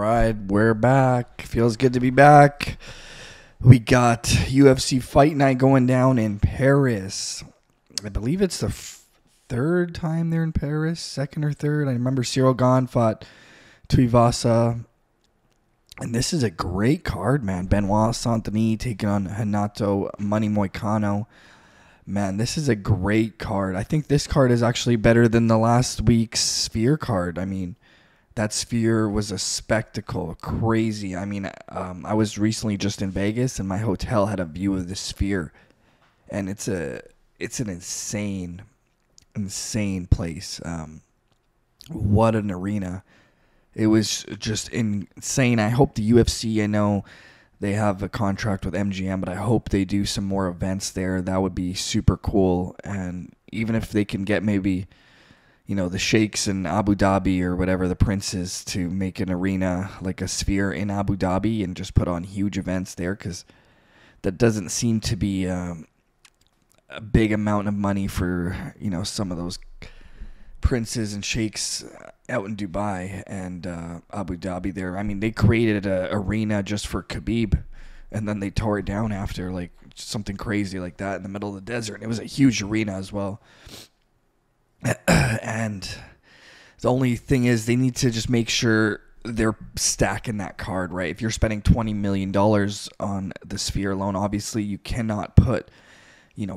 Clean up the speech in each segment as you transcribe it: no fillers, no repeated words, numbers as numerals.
right, we're back. Feels good to be back. We got UFC Fight Night going down in Paris. I believe it's the third time they're in Paris, second or third. I remember Cyril Gane fought Tuivasa. And this is a great card, man. Benoit Saint-Denis taking on Renato Money Moicano. Man, this is a great card. I think this card is actually better than the last week's Sphere card. I mean, that Sphere was a spectacle, crazy. I mean, I was recently just in Vegas, and my hotel had a view of the Sphere, and it's an insane place. What an arena! It was just insane. I hope the UFC. I know they have a contract with MGM, but I hope they do some more events there. That would be super cool. And even if they can get maybe, the sheikhs in Abu Dhabi or whatever, the princes, to make an arena like a Sphere in Abu Dhabi and just put on huge events there, because that doesn't seem to be a big amount of money for, some of those princes and sheikhs out in Dubai and Abu Dhabi there. I mean, they created an arena just for Khabib, and then they tore it down after, like something crazy like that in the middle of the desert. And it was a huge arena as well. And the only thing is they need to just make sure they're stacking that card right. If you're spending $20 million on the Sphere alone, obviously you cannot put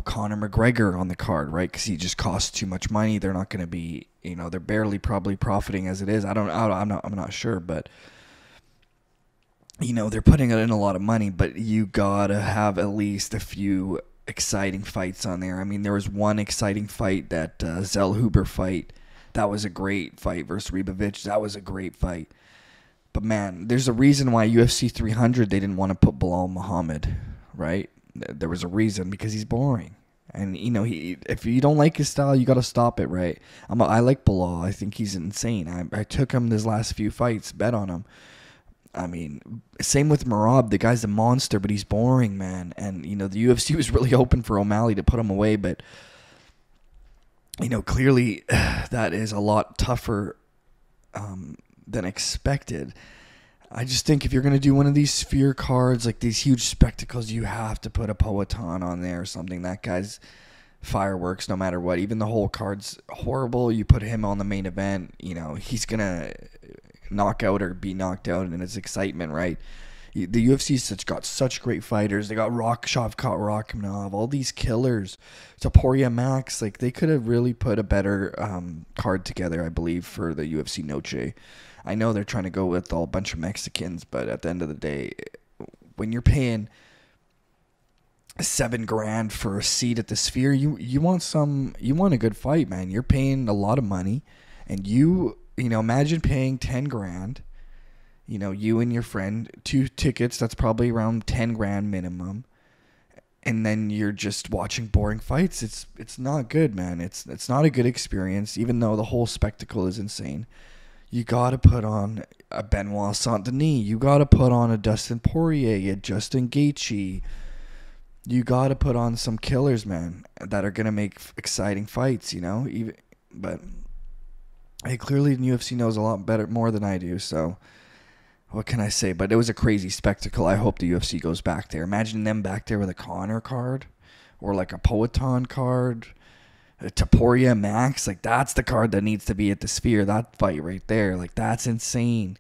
Conor McGregor on the card, right? Because he just costs too much money. They're not going to be, they're barely probably profiting as it is. I'm not sure, but they're putting in a lot of money. But you gotta have at least a few exciting fights on there. I mean, there was one exciting fight, that Zellhuber fight. That was a great fight versus Ribovic. That was a great fight. But man, there's a reason why UFC 300 they didn't want to put Bilal Muhammad, right? There was a reason, because he's boring. And, if you don't like his style, you got to stop it, right? I like Bilal. I think he's insane. I took him his last few fights, bet on him. I mean, same with Merab. The guy's a monster, but he's boring, man. And, the UFC was really hoping for O'Malley to put him away. But, clearly that is a lot tougher than expected. I just think if you're going to do one of these Sphere cards, like these huge spectacles, you have to put a Poatan on there or something. That guy's fireworks no matter what. Even the whole card's horrible. You put him on the main event, he's going to knock out or be knocked out, and it's excitement, right? The UFC's got such great fighters. They got Shavkat Rakhmonov, all these killers. Topuria Max. Like, they could have really put a better card together, I believe, for the UFC Noche. I know they're trying to go with a bunch of Mexicans, but at the end of the day, when you're paying $7,000 for a seat at the Sphere, you want a good fight, man. You're paying a lot of money, and imagine paying $10,000. You and your friend, 2 tickets. That's probably around $10,000 minimum, and then you're just watching boring fights. It's not good, man. It's not a good experience, even though the whole spectacle is insane. You got to put on a Benoit Saint-Denis. You got to put on a Dustin Poirier, a Justin Gaethje. You got to put on some killers, man, that are going to make exciting fights, But hey, clearly the UFC knows a lot more than I do, so what can I say? But it was a crazy spectacle. I hope the UFC goes back there. Imagine them back there with a Conor card or like a Poatan card. Topuria Max, like that's the card that needs to be at the Sphere. That fight right there, like that's insane.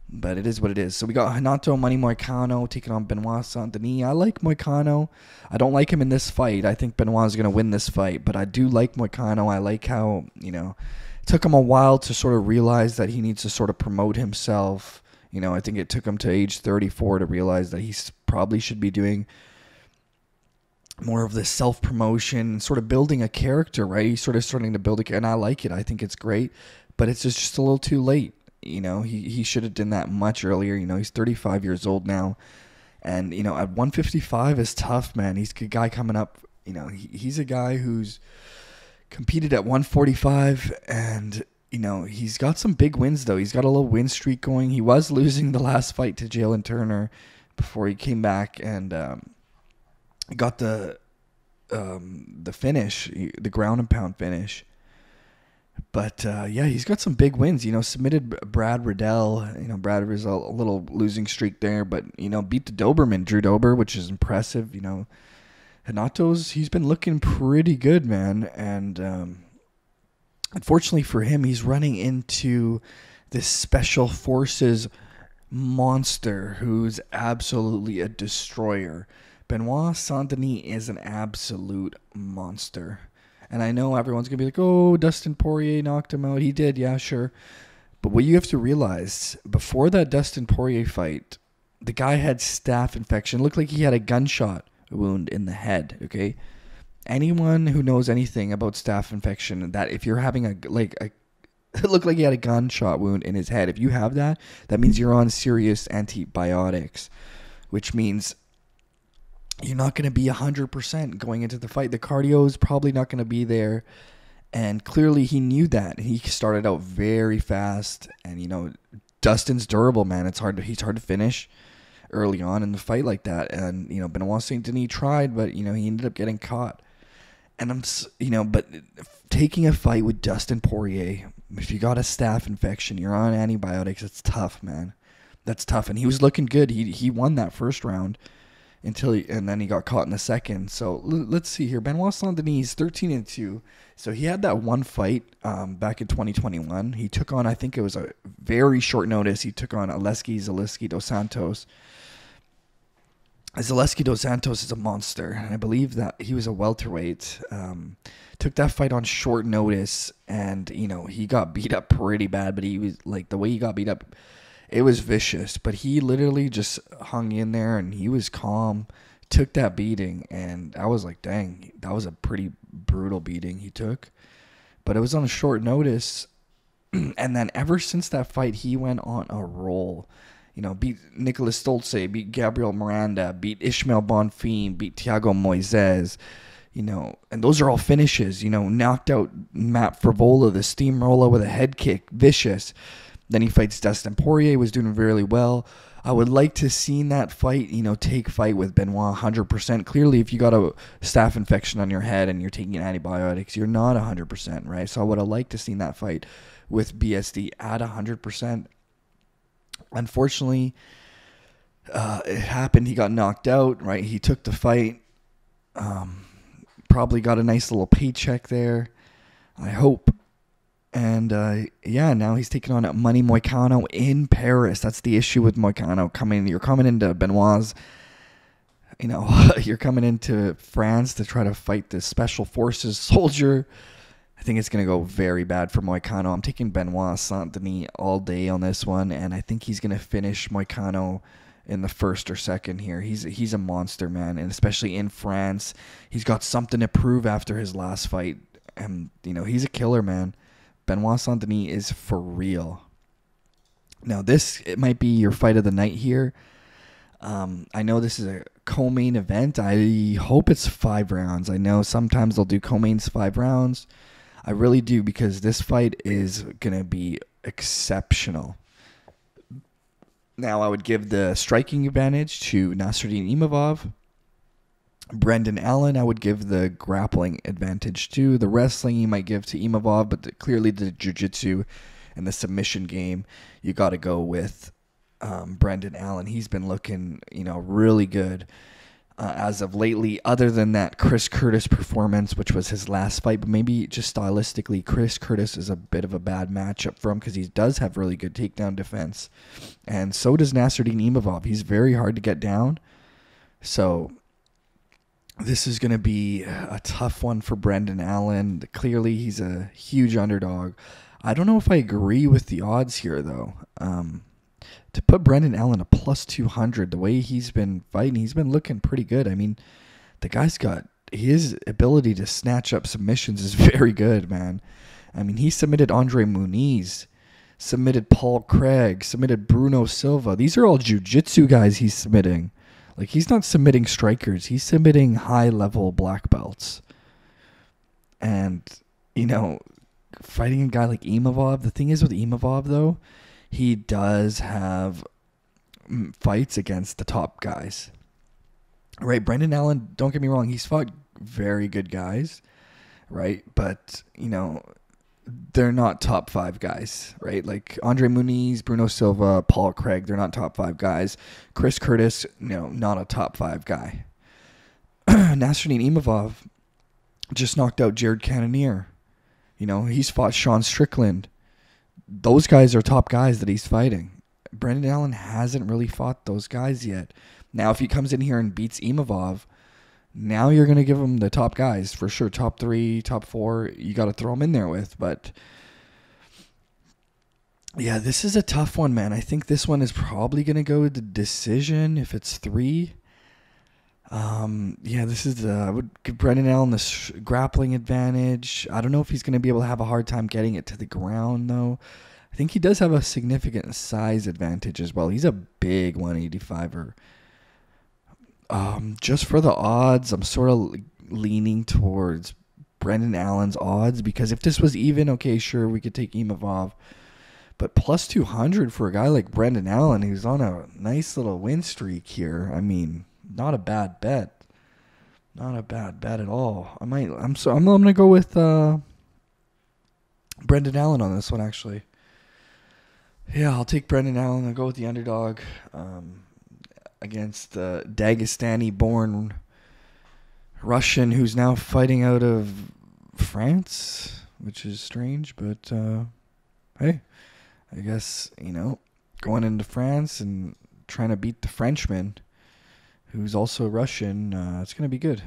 But it is what it is. So we got Renato Money Moicano taking on Benoit Saint-Denis. I like Moicano. I don't like him in this fight. I think Benoit is going to win this fight, but I do like Moicano. I like how, it took him a while to sort of realize that he needs to sort of promote himself. I think it took him to age 34 to realize that he probably should be doing more of the self-promotion, sort of building a character, right? He's sort of starting to build a character, and I like it. I think it's great, but it's just a little too late. He should have done that much earlier. He's 35 years old now, and, at 155 is tough, man. He's a guy coming up, he's a guy who's competed at 145, and, he's got some big wins, though. He's got a little win streak going. He was losing the last fight to Jalen Turner before he came back and got the finish, the ground and pound finish. But yeah, he's got some big wins. Submitted Brad Riddell. Brad Riddell, a little losing streak there, but beat the Doberman, Drew Dober, which is impressive. Hanato's, he's been looking pretty good, man. And unfortunately for him, he's running into this special forces monster who's absolutely a destroyer. Benoit Saint-Denis is an absolute monster. And I know everyone's going to be like, oh, Dustin Poirier knocked him out. He did, yeah, sure. But what you have to realize, before that Dustin Poirier fight, the guy had staph infection. It looked like he had a gunshot wound in the head, okay? Anyone who knows anything about staph infection, that if you're having it looked like he had a gunshot wound in his head. If you have that, that means you're on serious antibiotics, which means you're not going to be 100% going into the fight. The cardio is probably not going to be there. And clearly he knew that. He started out very fast. And, Dustin's durable, man. He's hard to finish early on in the fight like that. And, Benoit Saint-Denis tried, but, he ended up getting caught. And but taking a fight with Dustin Poirier, if you got a staph infection, you're on antibiotics, it's tough, man. That's tough. And he was looking good. He won that first round. And then he got caught in the second. So let's see here. Benoit Saint-Denis 13-2. So he had that one fight back in 2021. He took on, I think it was a very short notice, he took on Zaleski dos Santos. Zaleski dos Santos is a monster, and I believe that he was a welterweight. Took that fight on short notice, and he got beat up pretty bad. But he was the way he got beat up, it was vicious, but he literally just hung in there and he was calm, took that beating, and I was like, dang, that was a pretty brutal beating he took. But it was on a short notice, and then ever since that fight, he went on a roll. Beat Nicolas Stolze, beat Gabriel Miranda, beat Ishmael Bonfim, beat Thiago Moises, and those are all finishes. Knocked out Matt Frivola, the steamroller with a head kick, vicious. Then he fights Dustin Poirier, was doing really well. I would like to see that fight, take fight with Benoit 100%. Clearly, if you got a staph infection on your head and you're taking antibiotics, you're not 100%, right? So I would have liked to see that fight with BSD at 100%. Unfortunately, it happened. He got knocked out, right? He took the fight. Probably got a nice little paycheck there, I hope. And now he's taking on Money Moicano in Paris. That's the issue with Moicano. You're coming into Benoit's, you're coming into France to try to fight this special forces soldier. I think it's going to go very bad for Moicano. I'm taking Benoit Saint-Denis all day on this one, and I think he's going to finish Moicano in the first or second here. He's a monster, man, and especially in France. He's got something to prove after his last fight, and, he's a killer, man. Benoit Saint-Denis is for real. Now, it might be your fight of the night here. I know this is a co-main event. I hope it's 5 rounds. I know sometimes they'll do co-mains 5 rounds. I really do, because this fight is going to be exceptional. Now, I would give the striking advantage to Nasruddin Imavov. Brendan Allen, I would give the grappling advantage to. The wrestling you might give to Imavov, but clearly the jiu-jitsu and the submission game, you got to go with Brendan Allen. He's been looking, really good as of lately, other than that Chris Curtis performance, which was his last fight. But maybe just stylistically, Chris Curtis is a bit of a bad matchup for him, because he does have really good takedown defense. And so does Nasruddin Imavov. He's very hard to get down. So this is going to be a tough one for Brendan Allen. Clearly, he's a huge underdog. I don't know if I agree with the odds here, though. To put Brendan Allen a plus 200, the way he's been fighting, he's been looking pretty good. I mean, the guy's got, his ability to snatch up submissions is very good, man. I mean, he submitted Andre Muniz, submitted Paul Craig, submitted Bruno Silva. These are all jiu-jitsu guys he's submitting. Like, he's not submitting strikers. He's submitting high-level black belts. And, fighting a guy like Imavov, the thing is with Imavov, though, he does have fights against the top guys. Right? Brendan Allen, don't get me wrong, he's fought very good guys, right? But, they're not top 5 guys, right? Like Andre Muniz, Bruno Silva, Paul Craig, they're not top 5 guys. Chris Curtis, no, not a top 5 guy. Nasruddin Imavov just knocked out Jared Cannonier. You know, he's fought Sean Strickland. Those guys are top guys that he's fighting. Brendan Allen hasn't really fought those guys yet. Now, if he comes in here and beats Imavov, now you're going to give him the top guys for sure. Top 3, top 4, you got to throw him in there with. But yeah, this is a tough one, man. I think this one is probably going to go to decision if it's 3. Yeah, this is I would give Brendan Allen this grappling advantage. I don't know if he's going to be able to have a hard time getting it to the ground, though. I think he does have a significant size advantage as well. He's a big 185er. Just for the odds, I'm sort of leaning towards Brendan Allen's odds, because if this was even, okay, sure, we could take Imavov. But plus 200 for a guy like Brendan Allen, who's on a nice little win streak here. I mean, not a bad bet. Not a bad bet at all. I'm gonna go with Brendan Allen on this one, actually. Yeah, I'll take Brendan Allen. I'll go with the underdog against the Dagestani-born Russian who's now fighting out of France, which is strange, but hey, I guess, you know, going into France and trying to beat the Frenchman, who's also Russian, it's going to be good.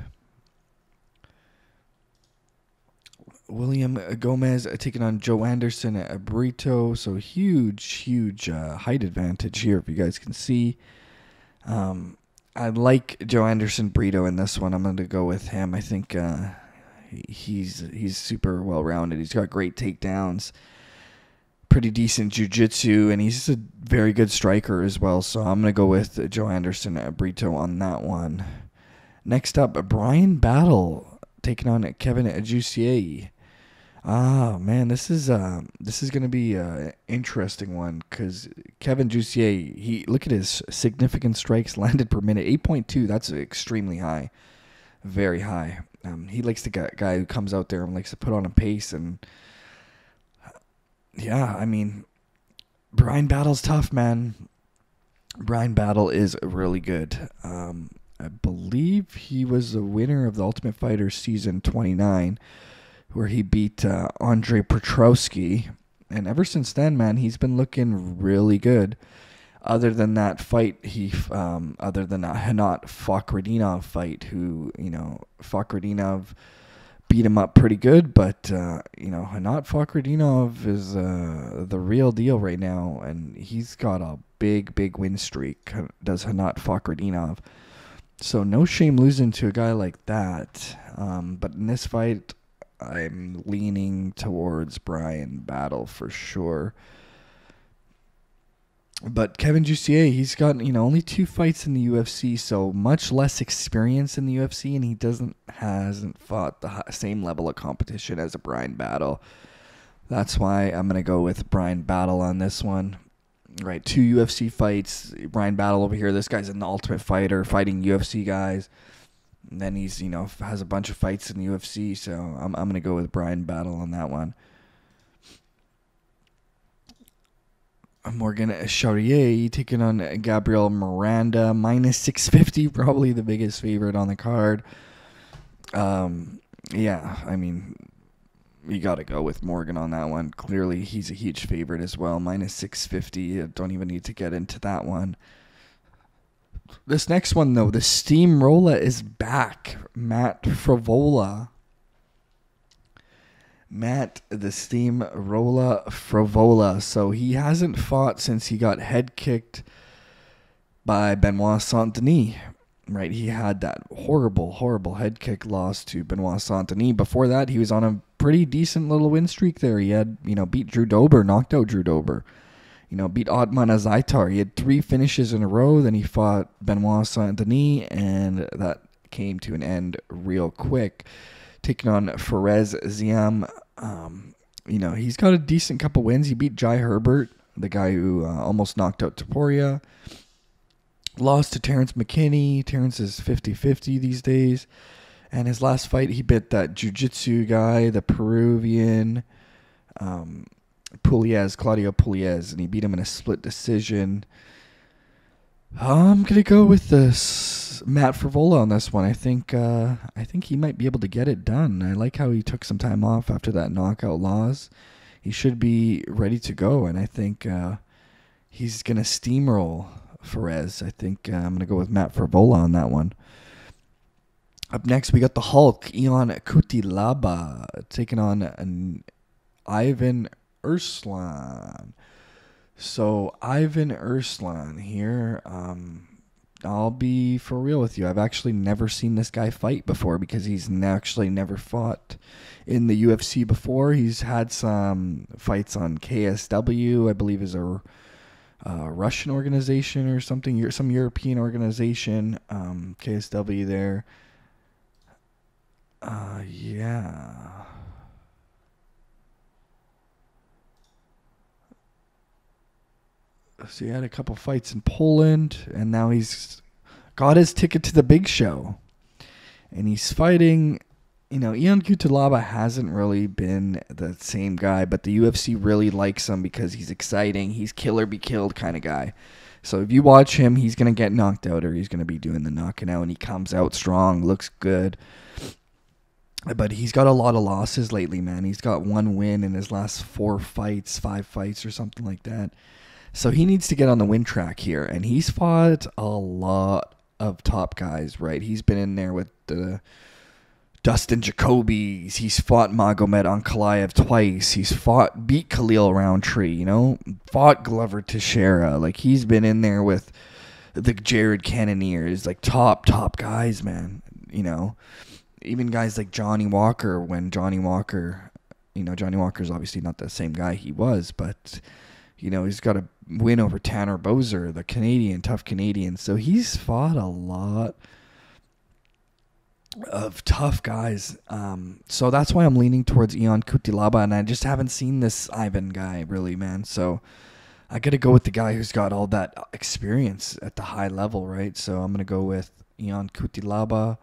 William Gomez taking on Joe Anderson at Burrito. So huge height advantage here, if you guys can see. I like Joe Anderson Burrito in this one. I'm going to go with him. I think he's super well-rounded. He's got great takedowns, pretty decent jiu-jitsu, and he's a very good striker as well. So I'm going to go with Joe Anderson at Burrito on that one. Next up, Brian Battle taking on Kevin Jussier. Man, this is going to be an interesting one, because Kevin Jussier, look at his significant strikes landed per minute, 8.2. That's extremely high, very high. He likes the guy who comes out there and likes to put on a pace, and yeah, I mean, Brian Battle's tough, man. Brian Battle is really good. I believe he was the winner of the Ultimate Fighter Season 29, where he beat Andre Petrowski. And ever since then, man, he's been looking really good. Other than that fight, other than that Hanat Fakhretdinov fight, who, you know, Fakhretdinov beat him up pretty good, but, you know, Hanat Fakhretdinov is the real deal right now, and he's got a big win streak, does Hanat Fakhretdinov. So no shame losing to a guy like that. But in this fight, I'm leaning towards Brian Battle for sure. But Kevin Jussier, he's got, you know, only 2 fights in the UFC, so much less experience in the UFC, and he hasn't fought the same level of competition as a Brian Battle. That's why I'm going to go with Brian Battle on this one. Right, 2 UFC fights. Brian Battle over here, this guy's an Ultimate Fighter fighting UFC guys. And then he's, you know, has a bunch of fights in the UFC, so I'm going to go with Brian Battle on that one. Morgan Charrier taking on Gabriel Miranda, minus 650, probably the biggest favorite on the card. Yeah, I mean, you got to go with Morgan on that one. Clearly, he's a huge favorite as well, minus 650. Don't even need to get into that one. This next one, though, the Steamroller is back. Matt Frivola. Matt the Steamroller Frivola. So he hasn't fought since he got head kicked by Benoit Saint-Denis. Right, he had that horrible head kick loss to Benoit Saint-Denis. Before that, he was on a pretty decent little win streak there. He had, you know, beat Drew Dober, knocked out Drew Dober. You know, beat Otman Azaitar. He had 3 finishes in a row. Then he fought Benoit Saint-Denis, and that came to an end real quick. Taking on Forz Ziam. You know, he's got a decent couple wins. He beat Jai Herbert, the guy who almost knocked out Topuria. Lost to Terrence McKinney. Terrence is 50-50 these days. And his last fight, he bit that jiu-jitsu guy, the Peruvian. Claudio Pugliese, and he beat him in a split decision. I'm gonna go with this Matt Favola on this one. I think he might be able to get it done. I like how he took some time off after that knockout loss. He should be ready to go, and I think he's gonna steamroll Forz. I think I'm gonna go with Matt Favola on that one. Up next, we got the Hulk, Ion Coutil taking on Ivan Urslan. So Ivan Urslan here, I'll be for real with you. I've actually never seen this guy fight before because he's actually never fought in the UFC before. He's had some fights on KSW, I believe is a Russian organization or something, some European organization, KSW there. Yeah. So he had a couple fights in Poland, and now he's got his ticket to the big show. And he's fighting, Ion Coutil hasn't really been the same guy, but the UFC really likes him because he's exciting. He's kill or be killed kind of guy. So if you watch him, he's going to get knocked out or he's going to be doing the knocking out, and he comes out strong, looks good. But he's got a lot of losses lately, man. He's got one win in his last 5 fights or something like that. So he needs to get on the win track here. And he's fought a lot of top guys, right? He's been in there with the Dustin Jacobys. He's fought Magomed Ankalaev twice. He's beat Khalil Roundtree, fought Glover Teixeira. Like, he's been in there with the Jared Cannoniers, like top guys, man. Even guys like Johnny Walker, when Johnny Walker's obviously not the same guy he was, but he's got a win over Tanner Boser, the tough Canadian. So he's fought a lot of tough guys. So that's why I'm leaning towards Ion Coutil, and I just haven't seen this Ivan guy really, man. So I got to go with the guy who's got all that experience at the high level, right? So I'm going to go with Ion Coutil.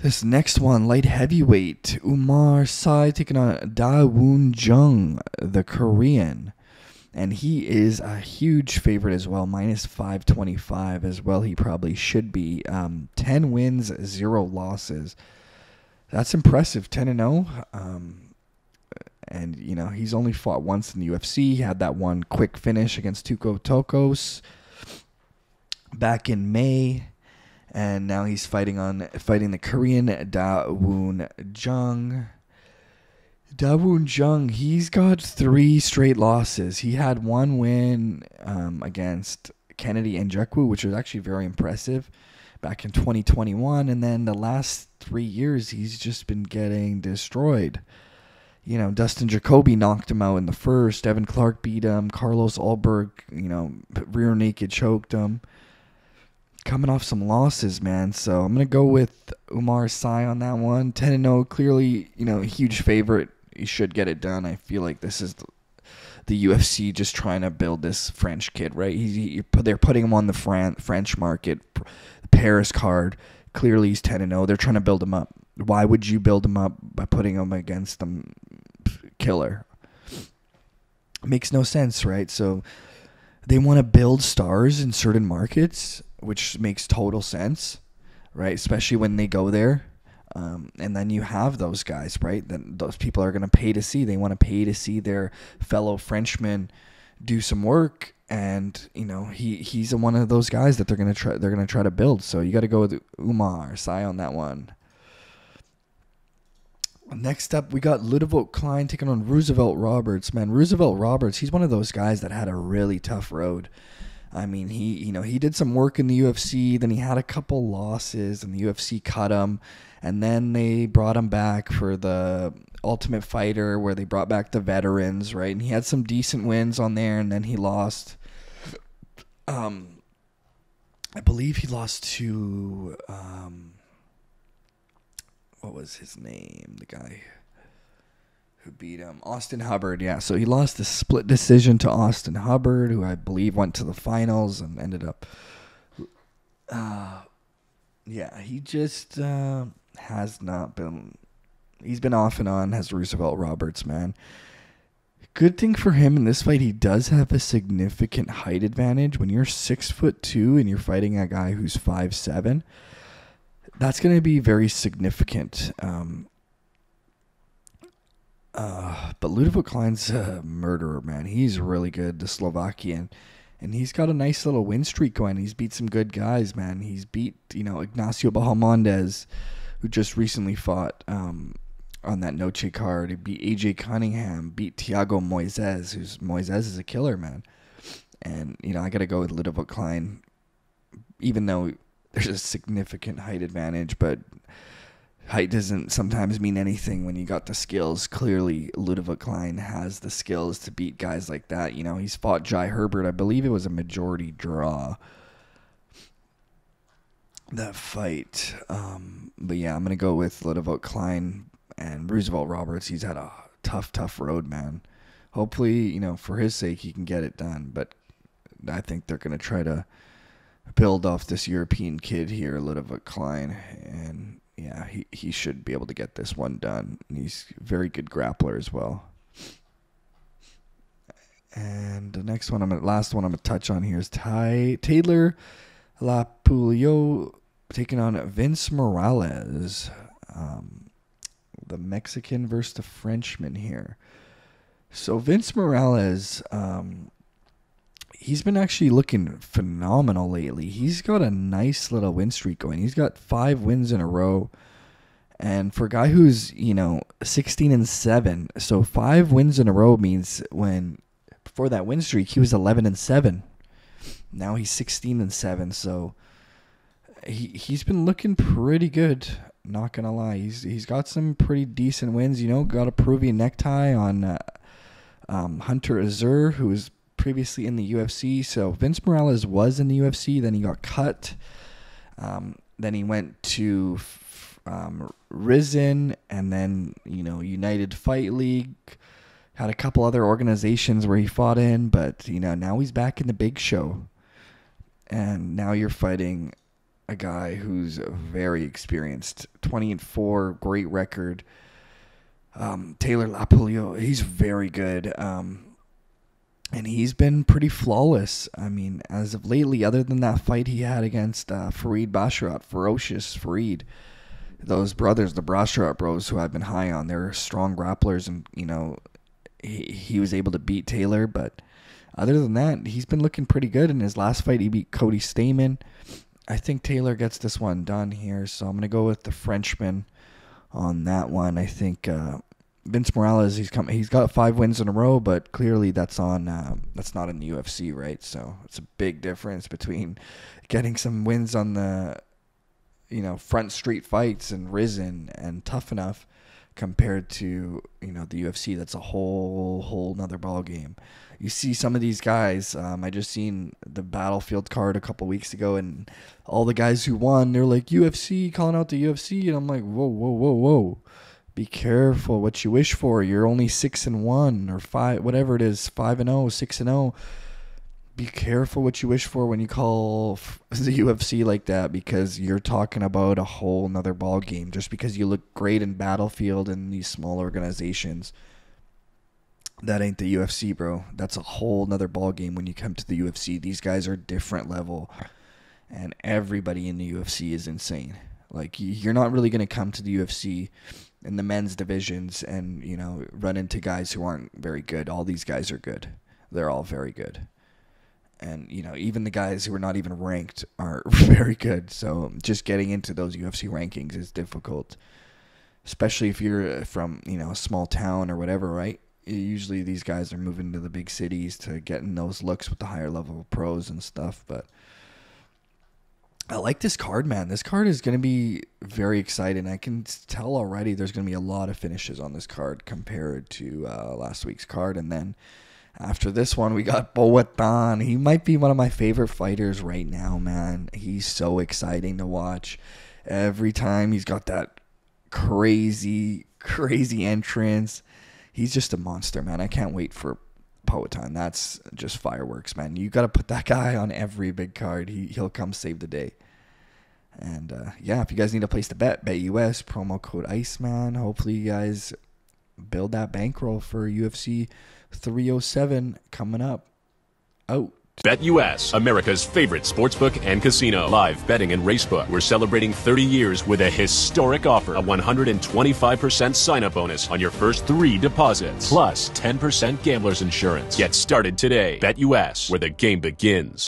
This next one, light heavyweight, Umar Sai taking on Da-Woon Jung, the Korean. And he is a huge favorite as well, minus 525 as well. He probably should be. 10 wins, 0 losses. That's impressive, 10-0. And, he's only fought once in the UFC. He had that one quick finish against Tuko Tokos back in May. And now he's fighting the Korean Da-Woon Jung. Da-Woon Jung, he's got 3 straight losses. He had one win against Kennedy Nzechukwu, which was actually very impressive back in 2021. And then the last 3 years, he's just been getting destroyed. Dustin Jacoby knocked him out in the first. Evan Clark beat him. Carlos Ulberg, rear naked choked him. Coming off some losses, man. So I'm going to go with Umar Sai on that one. 10-0, clearly, a huge favorite. He should get it done. I feel like this is the UFC just trying to build this French kid, right? They're putting him on the French market, the Paris card. Clearly he's 10-0. They're trying to build him up. Why would you build him up by putting him against them killer? Makes no sense, right? So they want to build stars in certain markets, which makes total sense, right? Especially when they go there. And then you have those guys, right? Then those people are going to pay to see. They want to pay to see their fellow Frenchmen do some work. And, he's one of those guys that they're going to try to build. So you got to go with Umar Sai on that one. Next up, we got Ludovic Klein taking on Roosevelt Roberts. Man, Roosevelt Roberts, he's one of those guys that had a really tough road. I mean, he did some work in the UFC, then he had a couple losses, and the UFC cut him, and then they brought him back for the Ultimate Fighter, where they brought back the veterans, right? And he had some decent wins on there, and then he lost. I believe he lost to what was his name? The guy who beat him, Austin Hubbard. Yeah, so he lost a split decision to Austin Hubbard, who I believe went to the finals and ended up. He just has not been. He's been off and on, has Roosevelt Roberts, man. Good thing for him in this fight, he does have a significant height advantage. When you're 6'2" and you're fighting a guy who's 5'7", that's going to be very significant. But Ludovic Klein's a murderer, man. He's really good, the Slovakian. And he's got a nice little win streak going. He's beat some good guys, man. He's beat, Ignacio Bahamondes, who just recently fought on that Noche card. He beat AJ Cunningham, beat Thiago Moises, Moises is a killer, man. And, I got to go with Ludovic Klein, even though there's a significant height advantage, but height doesn't sometimes mean anything when you got the skills. Clearly, Ludovic Klein has the skills to beat guys like that. He's fought Jai Herbert. I believe it was a majority draw, that fight. But yeah, I'm going to go with Ludovic Klein and Roosevelt Roberts. He's had a tough road, man. Hopefully, for his sake, he can get it done. But I think they're going to try to build off this European kid here, Ludovic Klein. And yeah, he should be able to get this one done. And he's a very good grappler as well. And the last one I'm going to touch on here is Taylor Lapulio taking on Vince Morales. The Mexican versus the Frenchman here. So Vince Morales, he's been actually looking phenomenal lately. He's got a nice little win streak going. He's got 5 wins in a row. And for a guy who's, 16-7, so 5 wins in a row means before that win streak, he was 11-7. Now he's 16-7, so he's been looking pretty good. Not gonna lie, he's got some pretty decent wins. Got a Peruvian necktie on Hunter Azur, who was previously in the UFC. So Vince Morales was in the UFC, then he got cut. Then he went to Risen, and then United Fight League. Had a couple other organizations where he fought in, but now he's back in the big show. And now you're fighting a guy who's very experienced, 20-4, great record. Taylor Lapulio, he's very good. And he's been pretty flawless. I mean, as of lately, other than that fight he had against Farid Basharat, Ferocious Farid, those brothers, the Basharat bros, who I've been high on, they're strong grapplers, and, he was able to beat Taylor. But other than that, he's been looking pretty good. In his last fight, he beat Cody Stamen. I think Taylor gets this one done here, so I'm going to go with the Frenchman on that one. I think Vince Morales, he's got 5 wins in a row, but clearly that's not in the UFC, right? So it's a big difference between getting some wins on the front street fights and Risen and Tough Enough compared to the UFC. That's a whole nother ball game. You see some of these guys, I just seen the Battlefield card a couple weeks ago, and all the guys who won, they're like, UFC, calling out the UFC, and I'm like, whoa. Be careful what you wish for. You're only 6-1 or 5, whatever it is, 5-0, 6-0. Be careful what you wish for when you call the UFC like that, because you're talking about a whole nother ball game. Just because you look great in Battlefield and these small organizations, that ain't the UFC, bro. That's a whole nother ball game when you come to the UFC. These guys are different level, and everybody in the UFC is insane. Like, you're not really going to come to the UFC in the men's divisions and, run into guys who aren't very good. All these guys are good. They're all very good. And, even the guys who are not even ranked are very good. So just getting into those UFC rankings is difficult, especially if you're from, a small town or whatever, right? Usually these guys are moving to the big cities to get in those looks with the higher level pros and stuff. But I like this card, man. This card is going to be very exciting. I can tell already there's going to be a lot of finishes on this card compared to last week's card. And then after this one, we got Boatan. He might be one of my favorite fighters right now, man. He's so exciting to watch. Every time he's got that crazy entrance. He's just a monster, man. I can't wait for Boatan. That's just fireworks, man. You got to put that guy on every big card. He'll come save the day. And, if you guys need a place to bet, BetUS, promo code Iceman. Hopefully you guys build that bankroll for UFC 307 coming up. Out. BetUS, America's favorite sportsbook and casino. Live betting and racebook. We're celebrating 30 years with a historic offer. A 125% sign-up bonus on your first 3 deposits. Plus 10% gambler's insurance. Get started today. BetUS, where the game begins.